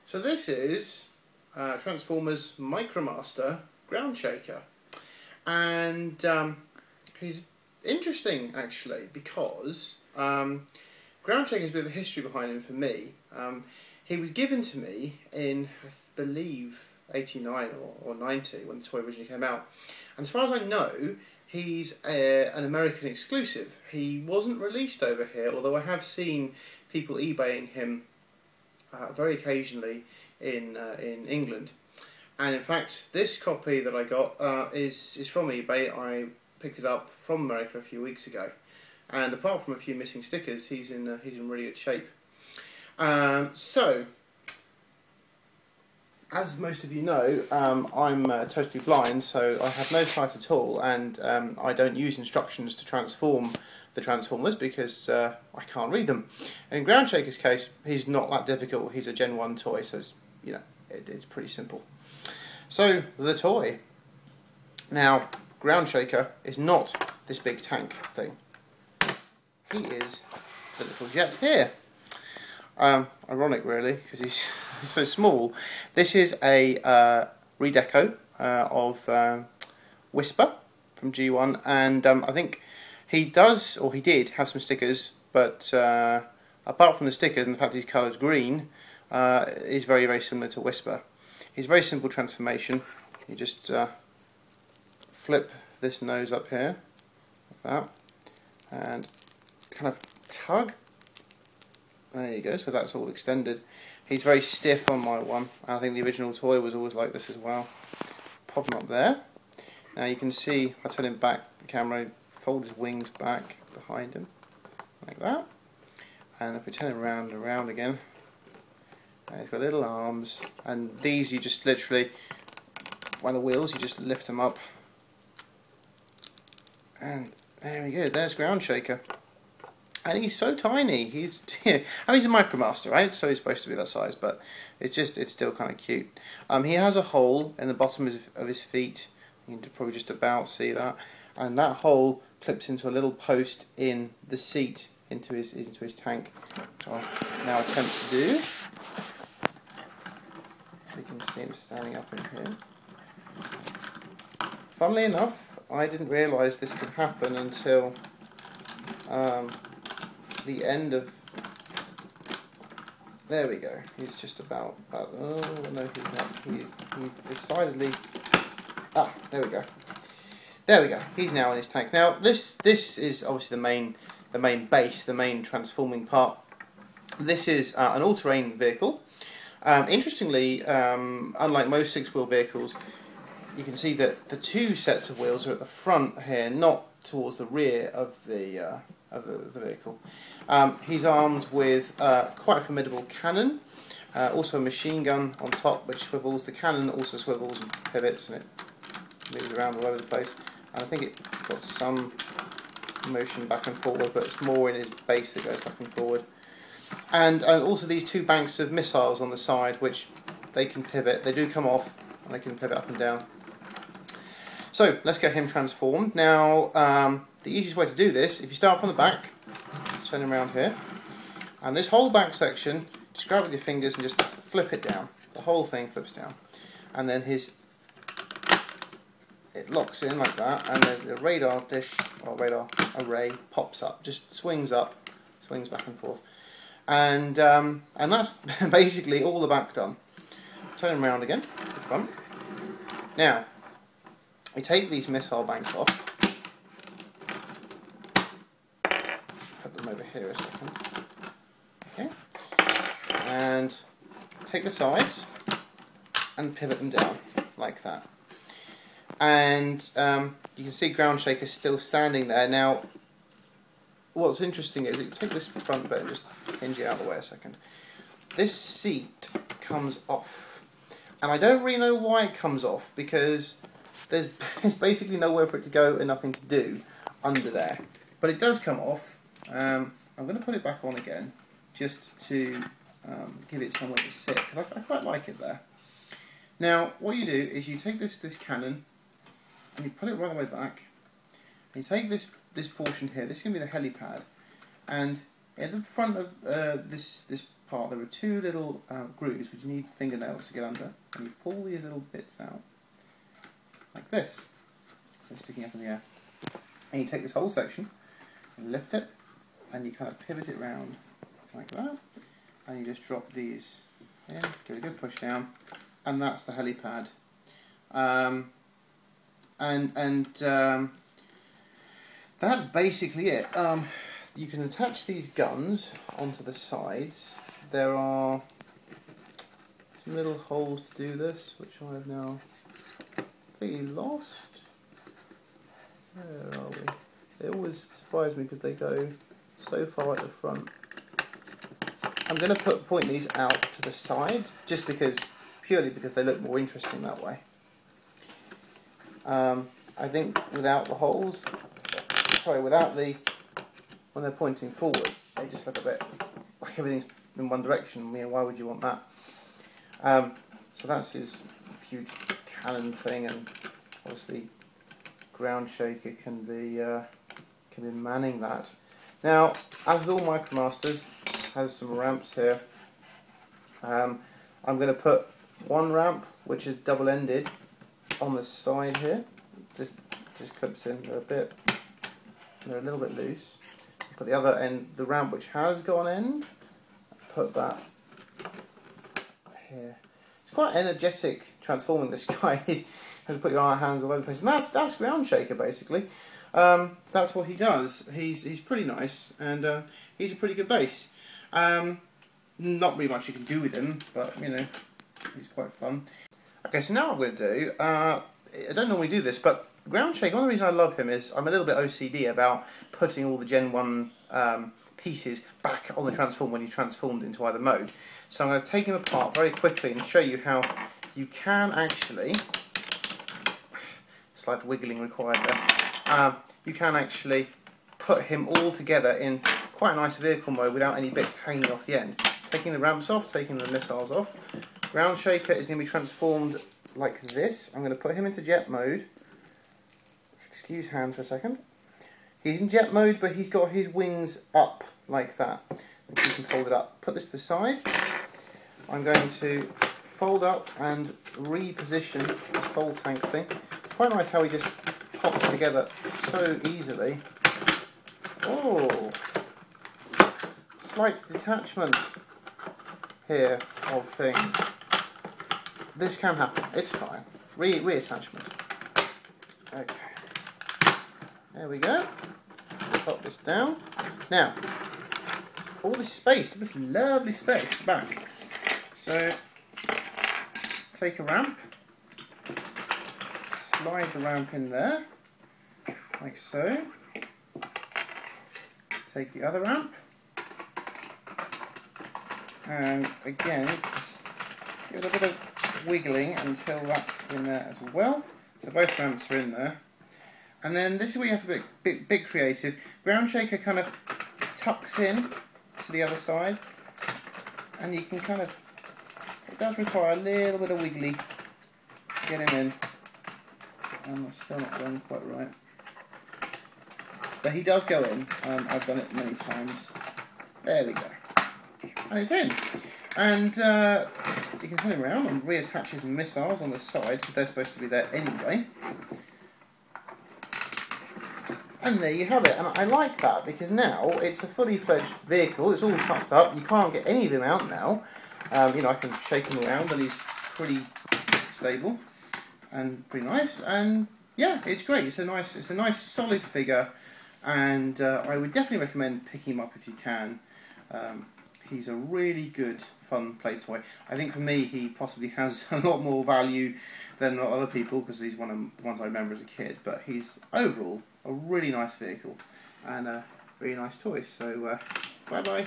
So this is Transformers Micromaster Groundshaker, and he's interesting actually because Groundshaker has a bit of a history behind him for me. He was given to me in, I believe, 89 or 90 when the toy originally came out, and as far as I know he's an American exclusive. He wasn't released over here, although I have seen people eBaying him very occasionally in England. And in fact, this copy that I got is from eBay. I picked it up from America a few weeks ago, and apart from a few missing stickers, he's in really good shape. So, as most of you know, I'm totally blind, so I have no sight at all, and I don't use instructions to transform the Transformers because I can't read them. In Groundshaker's case, he's not that difficult. He's a Gen 1 toy, so it's, it's pretty simple. So, the toy. Now, Groundshaker is not this big tank thing. He is the little jet here. Ironic, really, because he's so small. This is a redeco of Whisper from G1, and I think he does, or he did, have some stickers, but apart from the stickers and the fact that he's coloured green, he's very, very similar to Whisper. He's a very simple transformation. You just flip this nose up here, like that, and kind of tug. There you go, so that's all extended. He's very stiff on my one. I think the original toy was always like this as well. Pop him up there. Now you can see, if I turn him back, the camera, fold his wings back behind him, like that. And if we turn him around and around again, he's got little arms. And these you just literally, one of the wheels, you just lift them up. And there we go, there's Groundshaker. And he's so tiny. He's, I mean, he's a Micromaster, right? So he's supposed to be that size, but it's still kind of cute. He has a hole in the bottom of his feet. You can probably just about see that, and that hole clips into a little post in the seat into his tank. So I'll now attempt to do. So you can see him standing up in here. Funnily enough, I didn't realise this could happen until the end of. There we go. He's just about. Oh no, he's not. He's decidedly. Ah, there we go. There we go. He's now in his tank. Now this is obviously the main base, the main transforming part. This is an all-terrain vehicle. Interestingly, unlike most six-wheel vehicles, you can see that the two sets of wheels are at the front here, not towards the rear of the vehicle. He's armed with quite a formidable cannon, also a machine gun on top which swivels. The cannon also swivels and pivots, and it moves around all over the place. And I think it's got some motion back and forward, but it's more in his base that goes back and forward. And also these two banks of missiles on the side, which they can pivot. They do come off, and they can pivot up and down. So let's get him transformed. Now, the easiest way to do this, if you start from the back, turn him around here, and this whole back section, just grab it with your fingers and just flip it down. The whole thing flips down, and then it locks in like that, and the radar dish or radar array pops up, just swings up, swings back and forth, and that's basically all the back done. Turn him around again, to the front. Now, we take these missile banks off. Put them over here a second. Okay, and take the sides and pivot them down like that. And you can see Groundshaker still standing there. Now, what's interesting is, you take this front bit and just hinge it out of the way a second. This seat comes off, and I don't really know why it comes off, because there's basically nowhere for it to go and nothing to do under there. But it does come off. I'm going to put it back on again, just to give it somewhere to sit, because I quite like it there. Now, what you do is you take this cannon, and you put it right the way back, and you take this portion here. This is going to be the helipad, and in the front of this part there are two little grooves which you need fingernails to get under, and you pull these little bits out like this. They're sticking up in the air. And you take this whole section and lift it, and you kind of pivot it round like that, and you just drop these in, give it a good push down, and that's the helipad. That's basically it. You can attach these guns onto the sides. There are some little holes to do this, which I've now completely lost. Where are we? They always surprise me because they go so far at the front. I'm going to point these out to the sides, just purely because they look more interesting that way. I think without the holes, when they're pointing forward, they just look a bit like everything's in one direction. I mean, why would you want that? So that's his huge cannon thing, and obviously Groundshaker can be manning that. Now, as with all Micromasters, has some ramps here. I'm going to put one ramp, which is double-ended, on the side here. Just clips in. They're a little bit loose. Put the other end, the ramp which has got an end, put that here. It's quite energetic transforming this guy. You have to put your hands all over the place, and that's Groundshaker basically. That's what he does. He's pretty nice, and he's a pretty good base. Not really much you can do with him, but you know, he's quite fun. Okay, so now what I'm going to do, I don't normally do this, but Groundshaker, one of the reasons I love him is I'm a little bit OCD about putting all the Gen 1 pieces back on the transform when you transformed into either mode. So I'm going to take him apart very quickly and show you how you can actually, slight wiggling required there, you can actually put him all together in quite a nice vehicle mode without any bits hanging off the end. Taking the ramps off, taking the missiles off. Groundshaker is going to be transformed like this. I'm going to put him into jet mode. Excuse hands for a second. He's in jet mode, but he's got his wings up like that. You can fold it up. Put this to the side. I'm going to fold up and reposition this whole tank thing. It's quite nice how he just pops together so easily. Oh, slight detachment here of things. This can happen. It's fine. Reattachment. Okay. There we go. Pop this down. Now, all this space, this lovely space back. So, take a ramp, slide the ramp in there, like so. Take the other ramp, and again, just give it a bit of wiggling until that's in there as well. So both ramps are in there. And then this is where you have to be a bit creative. Groundshaker kind of tucks in to the other side, and you can kind of, it does require a little bit of wiggly to get him in, and that's still not going quite right. But he does go in. I've done it many times. There we go. And it's in. And you can turn him around and reattach his missiles on the side, because they're supposed to be there anyway. And there you have it. And I like that, because now it's a fully fledged vehicle. It's all tucked up. You can't get any of him out now. You know, I can shake him around, and he's pretty stable and pretty nice. And yeah, it's great. It's a nice solid figure. And I would definitely recommend picking him up if you can. He's a really good, fun play toy. I think for me, he possibly has a lot more value than other people, because he's one of the ones I remember as a kid. But he's overall a really nice vehicle and a really nice toy. So bye bye.